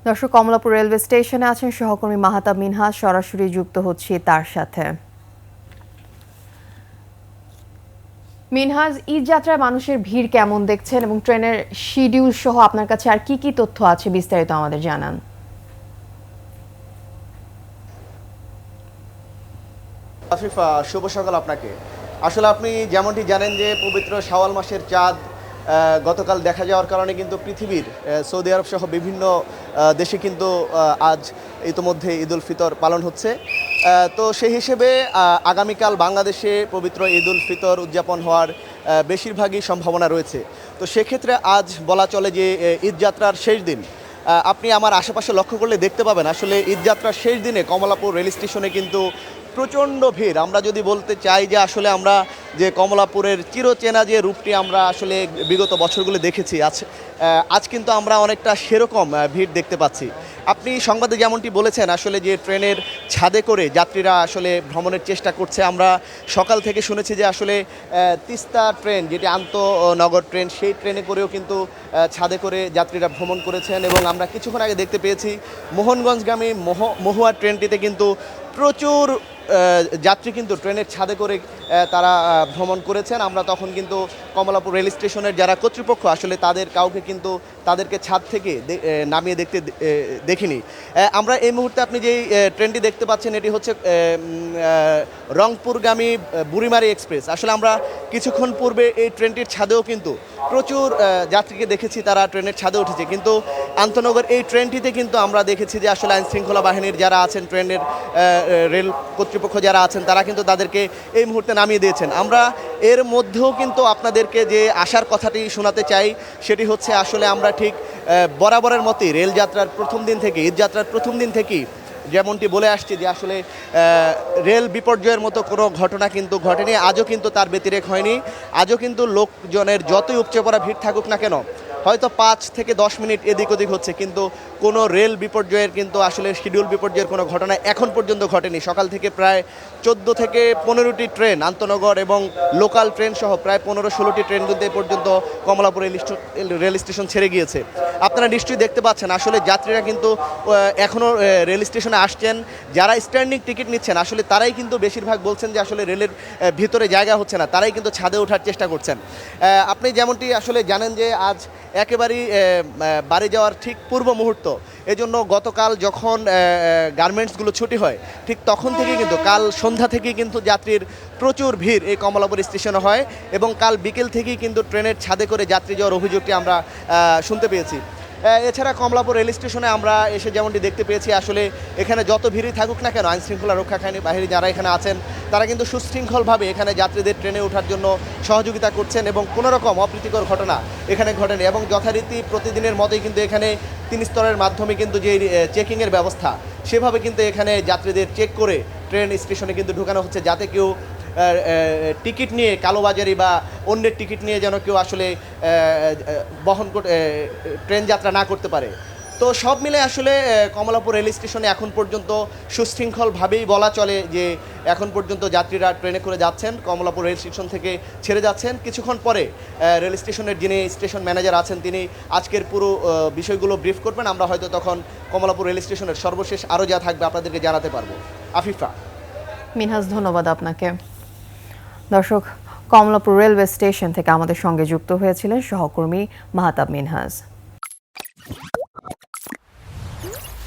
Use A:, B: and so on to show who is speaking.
A: দর্শক, কমলাপুর রেলওয়ে স্টেশনে আছেন সহকর্মী মাহাতাব মিনহাজ, সরাসরি যুক্ত হচ্ছি তার সাথে। মিনহাজ, ঈদ যাত্রায় মানুষের ভিড় কেমন দেখছেন এবং ট্রেনের শিডিউল সহ আপনার কাছে আর কি কি তথ্য আছে বিস্তারিত আমাদের জানান।
B: আফিফা, শুভ সকাল আপনাকে। আসলে আপনি যেমনটি জানেন যে পবিত্র শাওয়াল মাসের চাঁদ গতকাল দেখা যাওয়ার কারণে কিন্তু পৃথিবীর সৌদি আরব সহ বিভিন্ন দেশে কিন্তু আজ ইতোমধ্যে ঈদ উল ফিতর পালন হচ্ছে। তো সেই হিসেবে আগামীকাল বাংলাদেশে পবিত্র ঈদ উল ফিতর উদযাপন হওয়ার বেশিরভাগই সম্ভাবনা রয়েছে। তো সেক্ষেত্রে আজ বলা চলে যে ঈদ যাত্রার শেষ দিন। আপনি আমার আশেপাশে লক্ষ্য করলে দেখতে পাবেন আসলে ঈদ যাত্রার শেষ দিনে কমলাপুর রেল স্টেশনে কিন্তু প্রচণ্ড ভিড়। আমরা যদি বলতে চাই যে আসলে আমরা যে কমলাপুরের চিরচেনা যে রূপটি আমরা আসলে বিগত বছরগুলো দেখেছি, আজ কিন্তু আমরা অনেকটা সেরকম ভিড় দেখতে পাচ্ছি। আপনি সংবাদে যেমনটি বলেছেন আসলে যে ট্রেনের ছাদে করে যাত্রীরা আসলে ভ্রমণের চেষ্টা করছে। আমরা সকাল থেকে শুনেছি যে আসলে তিস্তা ট্রেন, যেটি আন্তনগর ট্রেন, সেই ট্রেনে করেও কিন্তু ছাদে করে যাত্রীরা ভ্রমণ করেছেন। এবং আমরা কিছুক্ষণ আগে দেখতে পেয়েছি মোহনগঞ্জগামী মহুয়া ট্রেনটিতে কিন্তু প্রচুর যাত্রী কিন্তু ট্রেনের ছাদে করে তারা ভ্রমণ করেছেন। আমরা তখন কিন্তু কমলাপুর রেল স্টেশনের যারা কর্তৃপক্ষ আসলে তাদেরকে ছাদ থেকে নামিয়ে দেখিনি। আমরা এই মুহূর্তে আপনি যেই ট্রেনটি দেখতে পাচ্ছেন এটি হচ্ছে রংপুরগামী বুড়িমারি এক্সপ্রেস। আসলে আমরা কিছুক্ষণ পূর্বে এই ট্রেনটির ছাদেও কিন্তু প্রচুর যাত্রীকে দেখেছি, তারা ট্রেনের ছাদে উঠেছে। কিন্তু আন্তনগর এই ট্রেনটিতে কিন্তু আমরা দেখেছি যে আসলে আইনশৃঙ্খলা বাহিনীর যারা আছেন, ট্রেনের রেল কর্তৃপক্ষ যারা আছেন, তারা কিন্তু তাদেরকে এই মুহূর্তে নামিয়ে দিয়েছেন। আমরা এর মধ্যেও কিন্তু আপনাদেরকে যে আসার কথাটি শোনাতে চাই সেটি হচ্ছে আসলে আমরা ঠিক বরাবরের মতোই রেলযাত্রার প্রথম দিন থেকে, ঈদ যাত্রার প্রথম দিন থেকেই যেমনটি বলে আসছি যে আসলে রেল বিপর্যয়ের মতো কোনো ঘটনা কিন্তু ঘটেনি। আজও কিন্তু তার ব্যতিরেক হয়নি। আজও কিন্তু লোকজনের যতই উপচে পড়া ভিড় থাকুক না কেন, হয়তো 5 থেকে 10 মিনিট এদিক ওদিক হচ্ছে, কিন্তু কোনো রেল বিপর্যয়ের কিন্তু আসলে শিডিউল বিপর্যয়ের কোনো ঘটনা এখন পর্যন্ত ঘটেনি। সকাল থেকে প্রায় 14 থেকে 15টি ট্রেন, আন্তনগর এবং লোকাল ট্রেন সহ প্রায় 15-16টি ট্রেন কিন্তু এ পর্যন্ত কমলাপুর রেল স্টেশন ছেড়ে গিয়েছে। আপনারা নিশ্চয়ই দেখতে পাচ্ছেন আসলে যাত্রীরা কিন্তু এখনও রেল স্টেশনে আসছেন। যারা স্ট্যান্ডিং টিকিট নিচ্ছেন আসলে তারাই কিন্তু বেশিরভাগ বলছেন যে আসলে রেলের ভিতরে জায়গা হচ্ছে না, তারাই কিন্তু ছাদে ওঠার চেষ্টা করছেন। আপনি যেমনটি আসলে জানেন যে আজ একেবারেই বাড়ি যাওয়ার ঠিক পূর্ব মুহূর্ত। এজন্য গতকাল যখন গার্মেন্টসগুলো ছুটি হয় ঠিক তখন থেকে কিন্তু কাল সন্ধ্যা থেকেই কিন্তু যাত্রীর প্রচুর ভিড় এই কমলাপুর স্টেশনে হয় এবং কাল বিকেল থেকেই কিন্তু ট্রেনের ছাদে করে যাত্রী যাওয়ার অভিযোগটি আমরা শুনতে পেয়েছি। এছাড়া কমলাপুর রেল স্টেশনে আমরা এসে যেমনটি দেখতে পেয়েছি আসলে এখানে যত ভিড়ই থাকুক না কেন, আইনশৃঙ্খলা রক্ষাকারী বাহিনী যারা এখানে আছেন তারা কিন্তু সুশৃঙ্খলভাবে এখানে যাত্রীদের ট্রেনে ওঠার জন্য সহযোগিতা করছেন এবং কোনো রকম অপ্রীতিকর ঘটনা এখানে ঘটেনি। এবং যথারীতি প্রতিদিনের মতোই কিন্তু এখানে 3 স্তরের মাধ্যমে কিন্তু যে চেকিংয়ের ব্যবস্থা, সেভাবে কিন্তু এখানে যাত্রীদের চেক করে ট্রেন স্টেশনে কিন্তু ঢোকানো হচ্ছে, যাতে কেউ টিকিট নিয়ে কালোবাজারি বা অন্যের টিকিট নিয়ে যেন কেউ আসলে ট্রেন যাত্রা না করতে পারে। তো সব মিলে আসলে কমলাপুর রেল স্টেশনে এখন পর্যন্ত সুশৃঙ্খলভাবেই বলা চলে যে এখন পর্যন্ত যাত্রীরা ট্রেনে করে যাচ্ছেন, কমলাপুর রেল স্টেশন থেকে ছেড়ে যাচ্ছেন। কিছুক্ষণ পরে রেল স্টেশনের যিনি স্টেশন ম্যানেজার আছেন তিনি আজকের পুরো বিষয়গুলো ব্রিফ করবেন। আমরা হয়তো তখন কমলাপুর রেল স্টেশনের সর্বশেষ আরও যা থাকবে আপনাদেরকে জানাতে পারবো। আফিফা।
A: মিনহাজ, ধন্যবাদ আপনাকে। দর্শক, কমলাপুর রেলওয়ে স্টেশন থেকে আমাদের সঙ্গে যুক্ত হয়েছিলেন সহকর্মী মাহাতাব মিনহাজ।